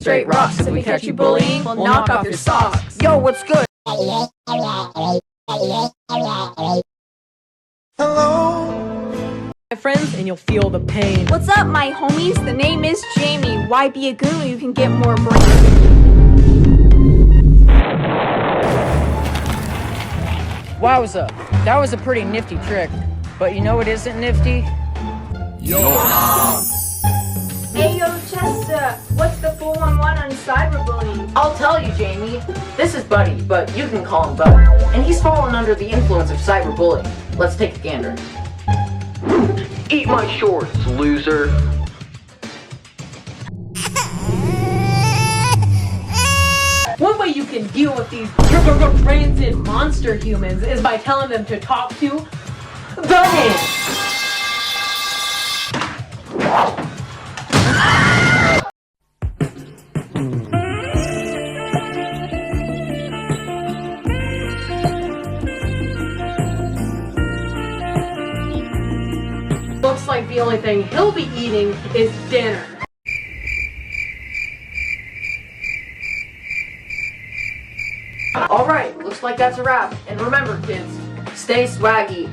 straight rocks. If we catch you bullying, we'll knock off your socks. Yo, what's good? My friends, and you'll feel the pain. What's up, my homies? The name is Jamie. Why be a goon when you can get more brains? Wowza, that was a pretty nifty trick. But you know what isn't nifty? Hey, yo, Chester, what's the 411 on cyberbullying? I'll tell you, Jamie. This is Buddy, but you can call him Bud. And he's fallen under the influence of cyberbullying. Let's take a gander. Eat my shorts, loser. One way you can deal with these rancid monster humans is by telling them to talk to the hand. Looks like the only thing he'll be eating is dinner. Alright, looks like that's a wrap. And remember, kids, stay swaggy.